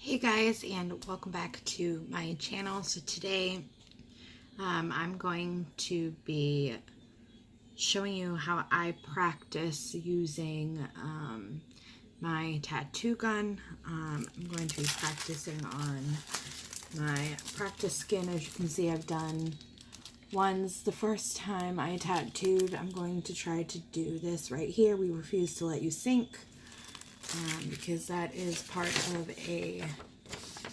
Hey guys, and welcome back to my channel. So today I'm going to be showing you how I practice using my tattoo gun. I'm going to be practicing on my practice skin. As you can see, I've done ones the first time I tattooed. I'm going to try to do this right here. We refuse to let you sink. Because that is part of a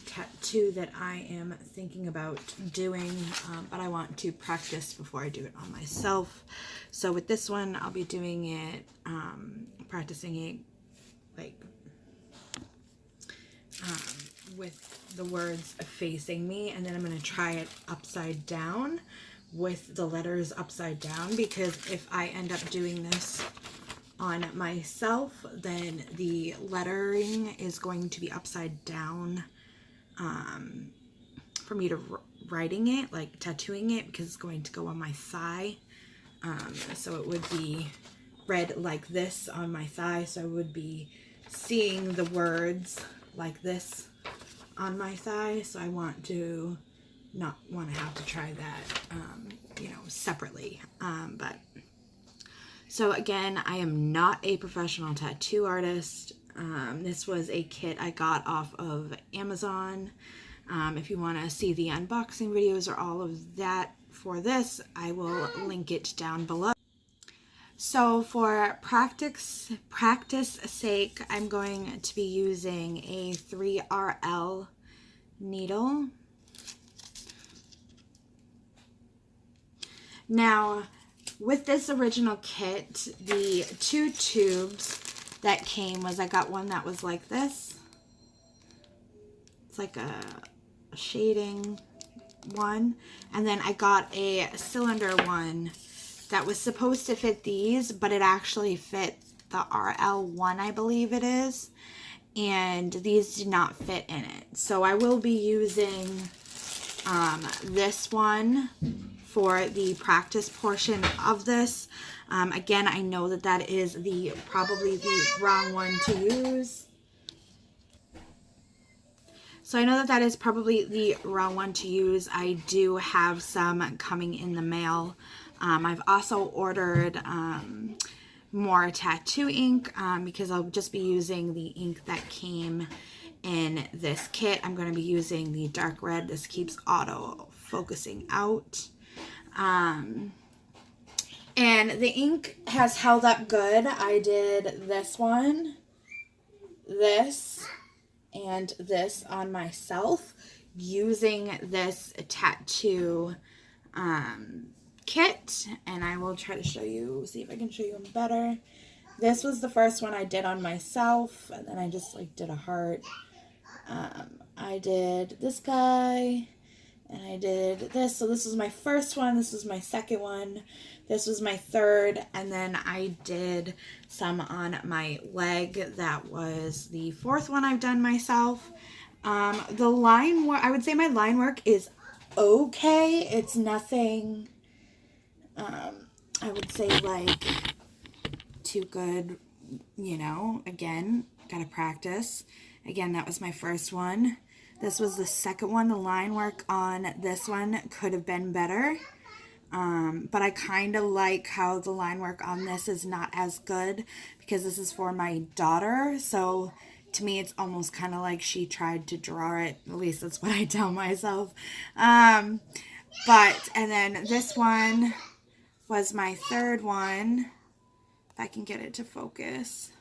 tattoo that I am thinking about doing, but I want to practice before I do it on myself. So with this one, I'll be doing it, practicing it like with the words facing me, and then I'm going to try it upside down with the letters upside down, because if I end up doing this on myself, then the lettering is going to be upside down for me to writing it, like tattooing it, because it's going to go on my thigh. So it would be read like this on my thigh, so I would be seeing the words like this on my thigh. So I want to not want to have to try that separately, but so again, I am not a professional tattoo artist. This was a kit I got off of Amazon. If you want to see the unboxing videos or all of that for this, I will link it down below. So for practice sake, I'm going to be using a 3RL needle. Now, with this original kit, the two tubes that came was, I got one that was like this. It's like a shading one. And then I got a cylinder one that was supposed to fit these, but it actually fit the RL1, I believe it is. And these did not fit in it. So I will be using this one for the practice portion of this. Again, I know that that is probably the wrong one to use. So I know that that is probably the wrong one to use. I do have some coming in the mail. I've also ordered more tattoo ink because I'll just be using the ink that came in this kit. I'm going to be using the dark red. This keeps auto focusing out. And the ink has held up good. I did this one, this, and this on myself using this tattoo kit. And I will try to show you, see if I can show you them better. This was the first one I did on myself, and then I just like did a heart. I did this guy, and I did this. So this was my first one. This was my second one. This was my third. And then I did some on my leg. That was the fourth one I've done myself. The line work, I would say my line work is okay. It's nothing, I would say like too good, again, gotta practice. Again, that was my first one. This was the second one. The line work on this one could have been better. But I kind of like how the line work on this is not as good, because this is for my daughter. So to me, it's almost kind of like she tried to draw it. At least that's what I tell myself. And then this one was my third one. If I can get it to focus.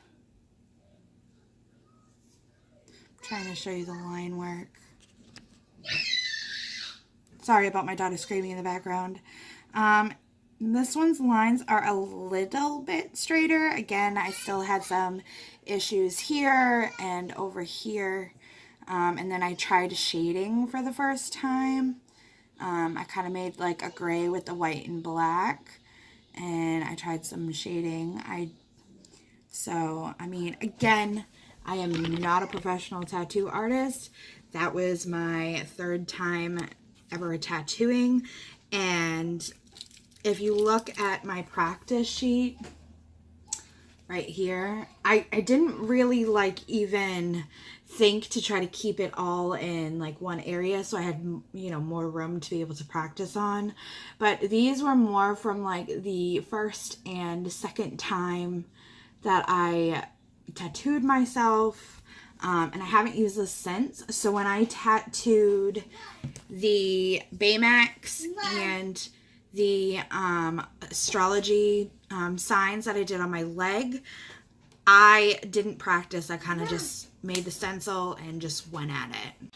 Trying to show you the line work. Sorry about my daughter screaming in the background. This one's lines are a little bit straighter. Again, I still had some issues here and over here. And then I tried shading for the first time. I kind of made like a gray with the white and black. And I tried some shading. I mean, again, I am not a professional tattoo artist. That was my third time ever tattooing. And if you look at my practice sheet right here, I didn't really like even think to try to keep it all in like one area so I had, you know, more room to be able to practice on. But these were more from like the first and second time that I tattooed myself, and I haven't used this since. So when I tattooed the Baymax and the astrology signs that I did on my leg, I didn't practice. I kind of just made the stencil and just went at it.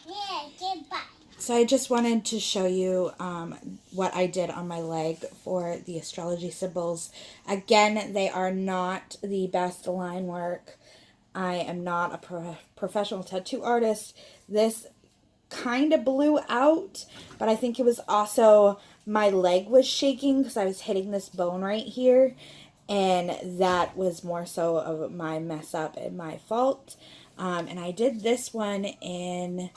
So I just wanted to show you what I did on my leg for the astrology symbols. Again, they are not the best line work. I am not a professional tattoo artist. This kind of blew out, but I think it was also my leg was shaking because I was hitting this bone right here, and that was more so of my mess up and my fault. And I did this one in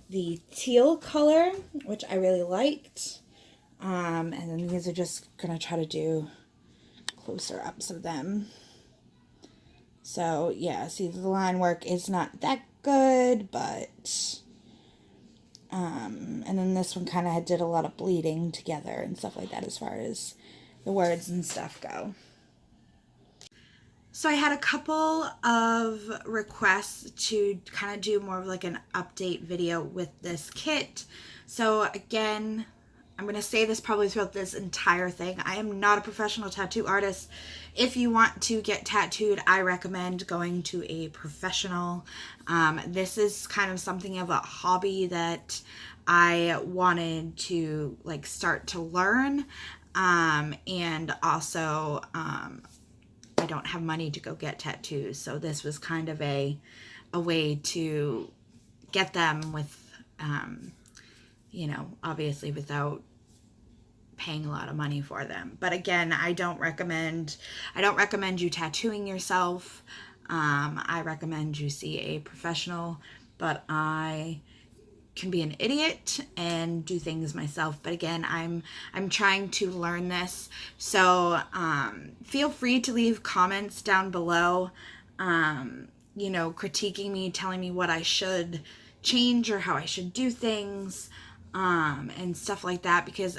the teal color, which I really liked. And then these are just gonna try to do closer ups of them. So yeah, see, the line work is not that good, but and then this one kind of did a lot of bleeding together and stuff like that as far as the words and stuff go. So I had a couple of requests to kind of do more of like an update video with this kit. So again, I'm going to say this probably throughout this entire thing. I am not a professional tattoo artist. If you want to get tattooed, I recommend going to a professional. This is kind of something of a hobby that I wanted to like start to learn. And also, I don't have money to go get tattoos. So this was kind of a way to get them with, you know, obviously without paying a lot of money for them. But again, I don't recommend you tattooing yourself. I recommend you see a professional, but I can be an idiot and do things myself. But again, I'm trying to learn this. So feel free to leave comments down below, you know, critiquing me, telling me what I should change or how I should do things, and stuff like that, because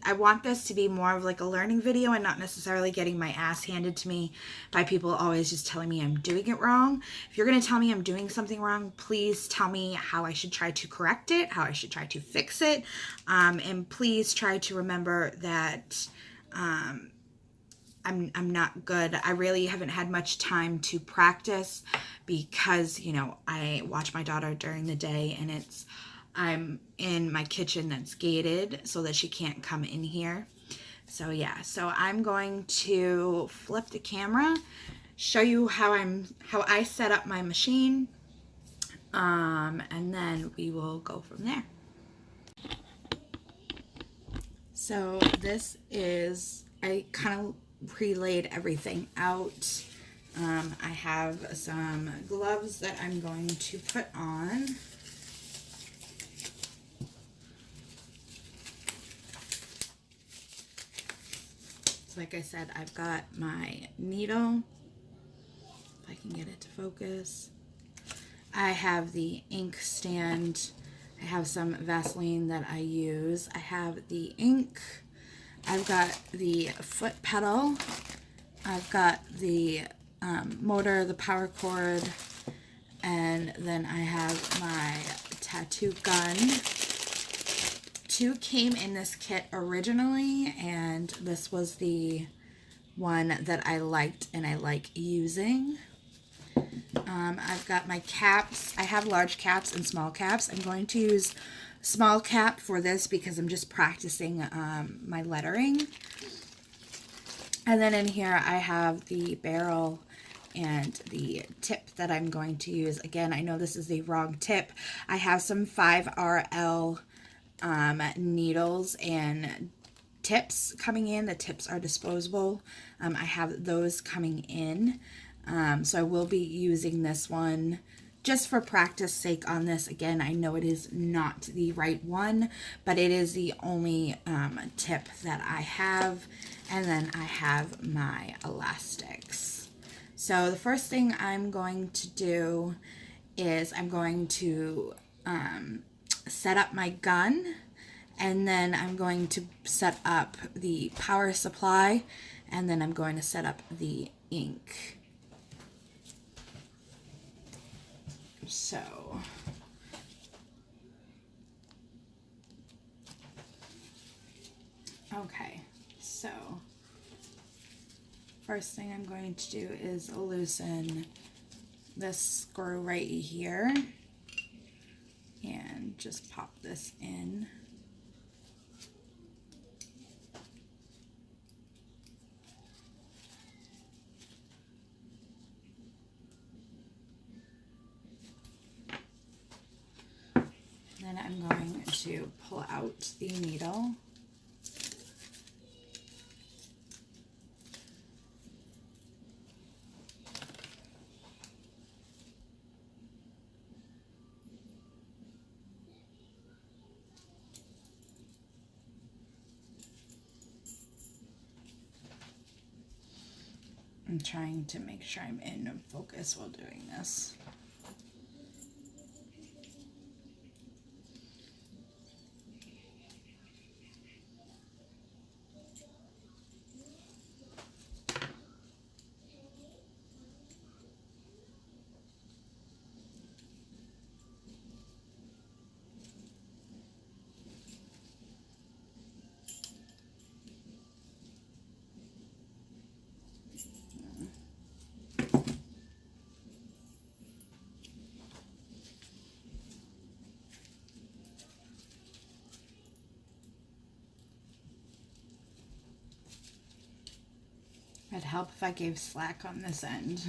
I want this to be more of like a learning video and not necessarily getting my ass handed to me by people always just telling me I'm doing it wrong. If you're going to tell me I'm doing something wrong, please tell me how I should try to correct it, how I should try to fix it. And please try to remember that I'm not good. I really haven't had much time to practice because, you know, I watch my daughter during the day, and I'm in my kitchen that's gated so that she can't come in here. So yeah, so I'm going to flip the camera, show you how I set up my machine, and then we will go from there. So this is, I kind of pre-laid everything out. I have some gloves that I'm going to put on. Like I said, I've got my needle, if I can get it to focus. I have the ink stand. I have some Vaseline that I use. I have the ink. I've got the foot pedal. I've got the motor, the power cord, and then I have my tattoo gun. Two came in this kit originally, and this was the one that I liked and I like using. I've got my caps. I have large caps and small caps. I'm going to use small cap for this because I'm just practicing my lettering. And then in here I have the barrel and the tip that I'm going to use. Again, I know this is the wrong tip. I have some 5RL needles and tips coming in. The tips are disposable. I have those coming in. So I will be using this one just for practice sake on this. Again, I know it is not the right one, but it is the only tip that I have. And then I have my elastics. So the first thing I'm going to do is I'm going to set up my gun, and then I'm going to set up the power supply, and then I'm going to set up the ink. So okay, so first thing I'm going to do is loosen this screw right here and just pop this in. Then I'm going to pull out the needle. I'm trying to make sure I'm in focus while doing this. It'd help if I gave slack on this end.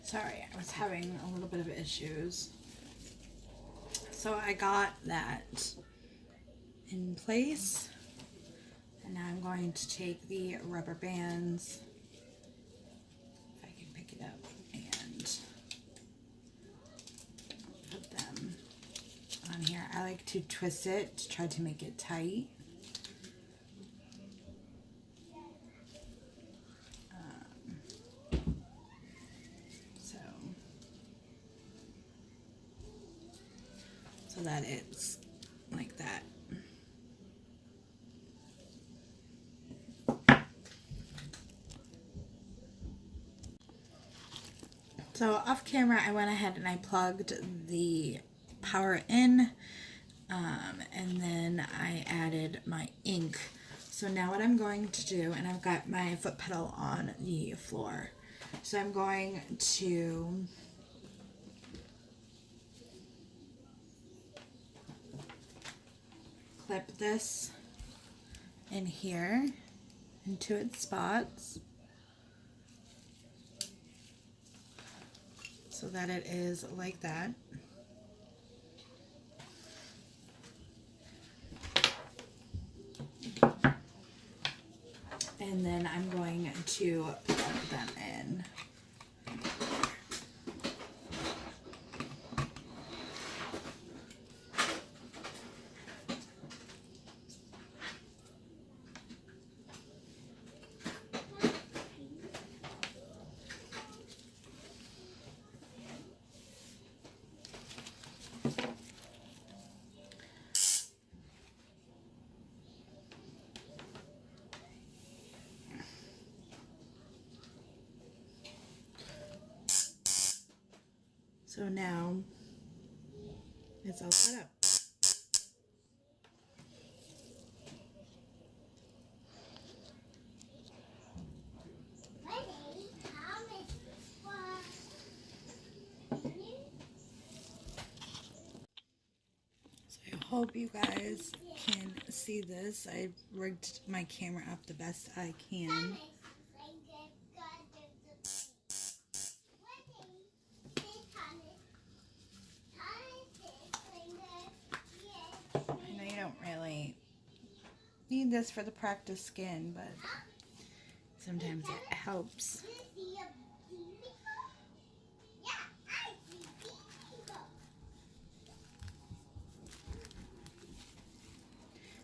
Sorry, I was having a little bit of issues. So I got that in place, and now I'm going to take the rubber bands, if I can pick it up, and put them on here. I like to twist it to try to make it tight. So that it's like that. So off camera, I went ahead and I plugged the power in, and then I added my ink. So now what I'm going to do, and I've got my foot pedal on the floor, so I'm going to clip this in here into its spots so that it is like that. And then I'm going to plug them in. So now it's all set up. So I hope you guys can see this, I rigged my camera up the best I can. I know you don't really need this for the practice skin, but sometimes it helps.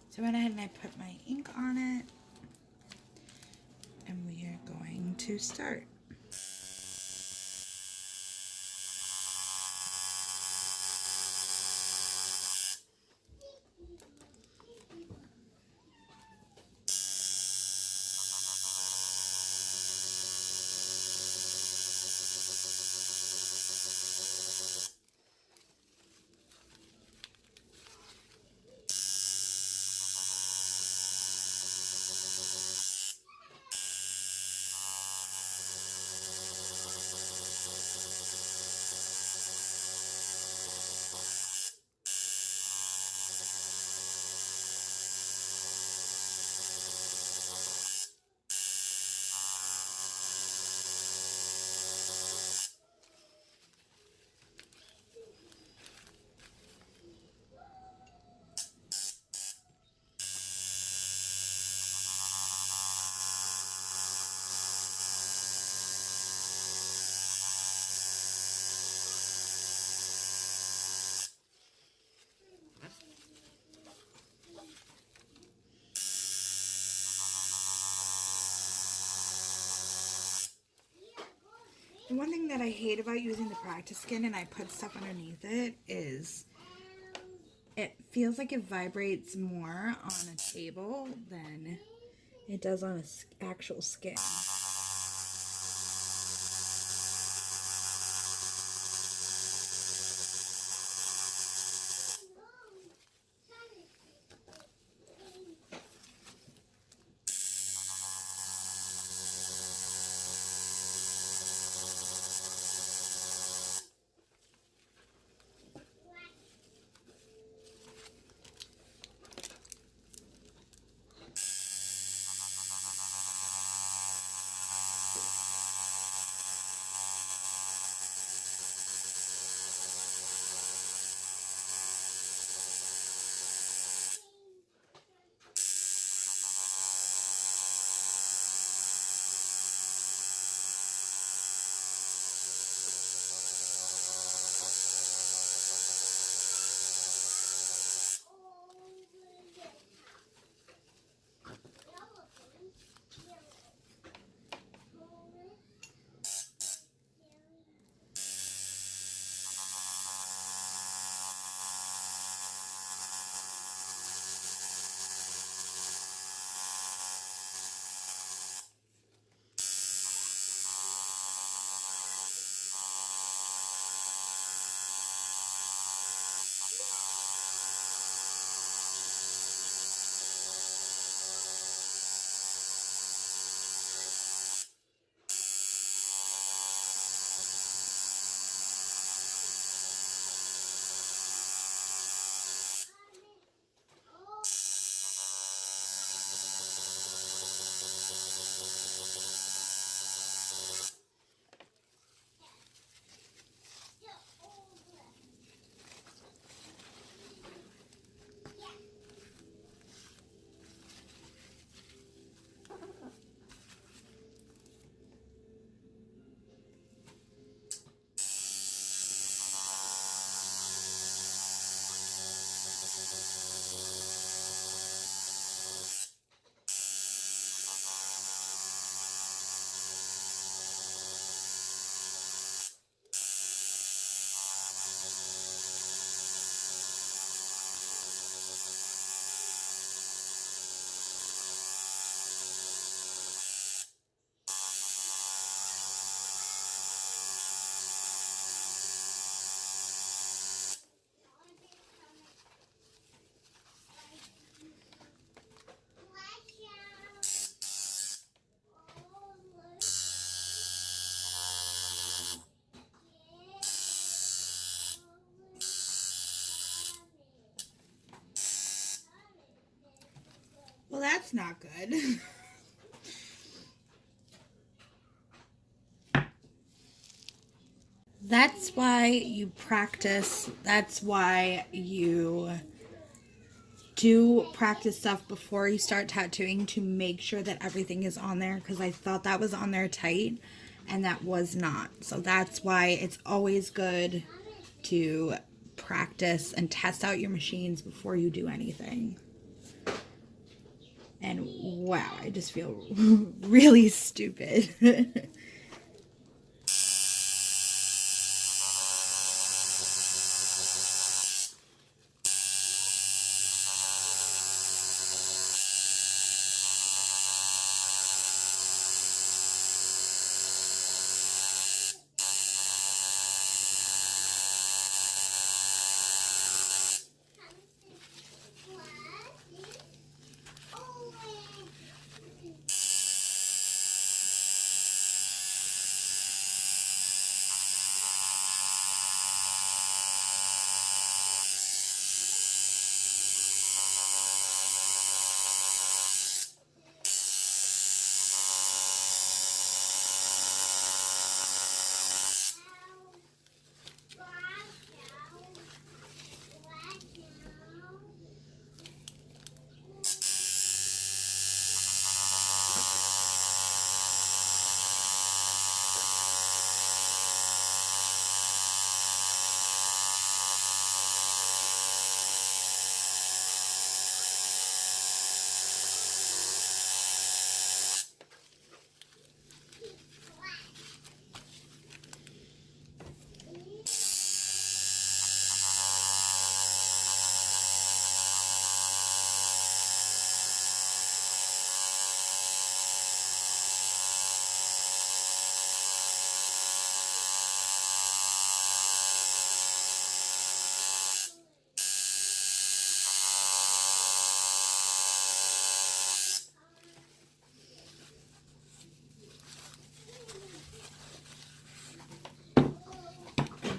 So I went ahead and I put my ink on it, and we are going to start. The one thing that I hate about using the practice skin and I put stuff underneath it is it feels like it vibrates more on a table than it does on an actual skin. that's not good. That's why you practice. That's why you do practice stuff before you start tattooing to make sure that everything is on there, because I thought that was on there tight and that was not. So that's why it's always good to practice and test out your machines before you do anything. And wow, I just feel really stupid.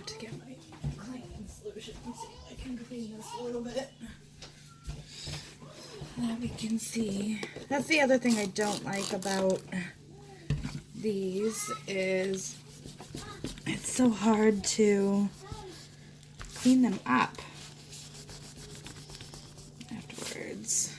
To get my cleaning solution and see if I can clean this a little bit. That we can see. That's the other thing I don't like about these is it's so hard to clean them up afterwards.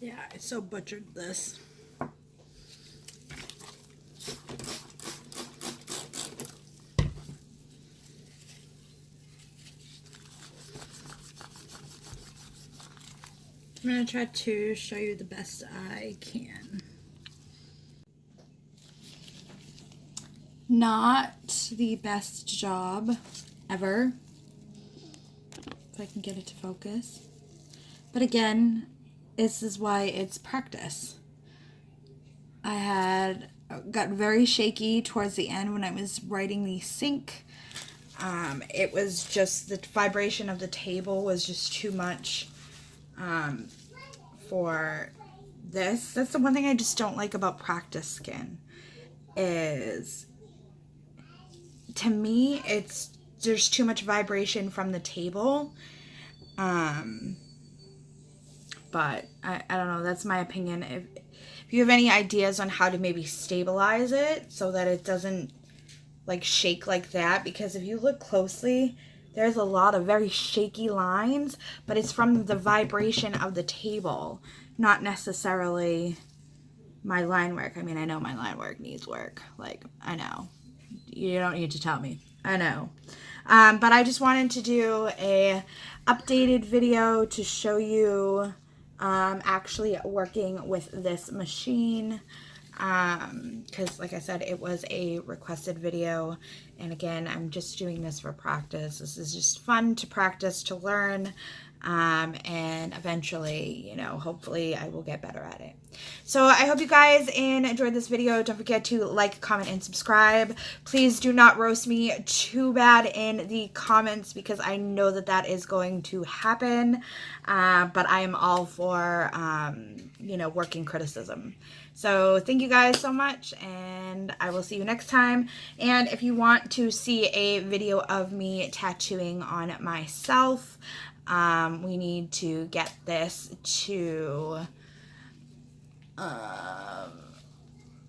Yeah, I so butchered this. I'm going to try to show you the best I can. Not the best job ever. If I can get it to focus. But again, this is why it's practice. I got very shaky towards the end when I was writing the sink. It was just the vibration of the table was just too much for this. That's the one thing I just don't like about practice skin is, to me, there's too much vibration from the table. But I don't know, that's my opinion. If you have any ideas on how to maybe stabilize it so that it doesn't like shake like that, because if you look closely, there's a lot of very shaky lines, but it's from the vibration of the table, not necessarily my line work. I mean, I know my line work needs work. Like, I know. You don't need to tell me. I know. But I just wanted to do a updated video to show you actually working with this machine, because like I said, it was a requested video, and again, I'm just doing this for practice. This is just fun to practice, to learn, and eventually, you know, hopefully I will get better at it. So I hope you guys enjoyed this video. Don't forget to like, comment, and subscribe. Please do not roast me too bad in the comments, because I know that that is going to happen. But I am all for, you know, working criticism. So thank you guys so much, and I will see you next time. And if you want to see a video of me tattooing on myself, we need to get this to, I'm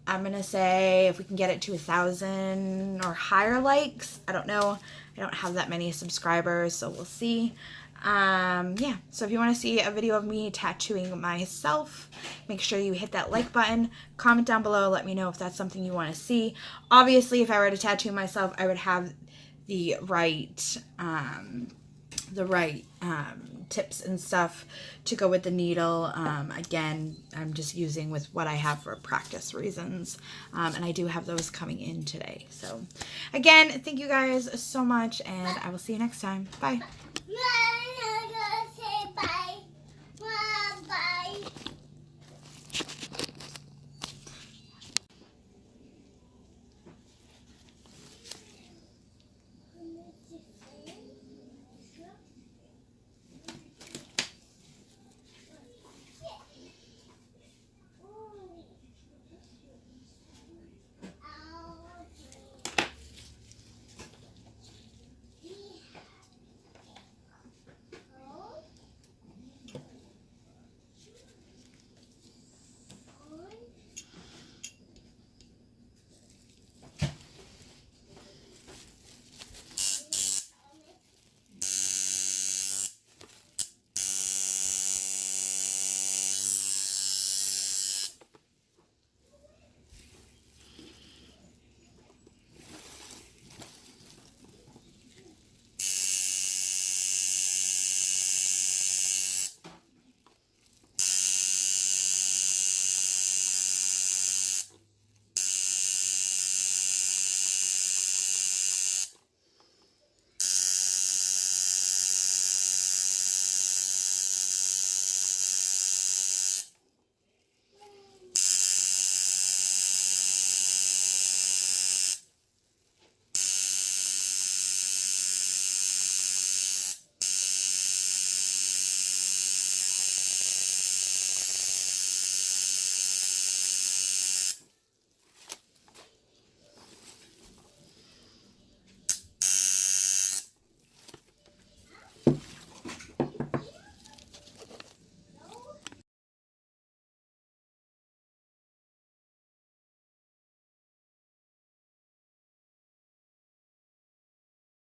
going to say if we can get it to 1,000 or higher likes. I don't know. I don't have that many subscribers, so we'll see. Yeah, so if you want to see a video of me tattooing myself, make sure you hit that like button, comment down below, let me know if that's something you want to see. Obviously, if I were to tattoo myself, I would have the right tips and stuff to go with the needle. Again, I'm just using with what I have for practice reasons, and I do have those coming in today. So again, thank you guys so much, and I will see you next time. Bye.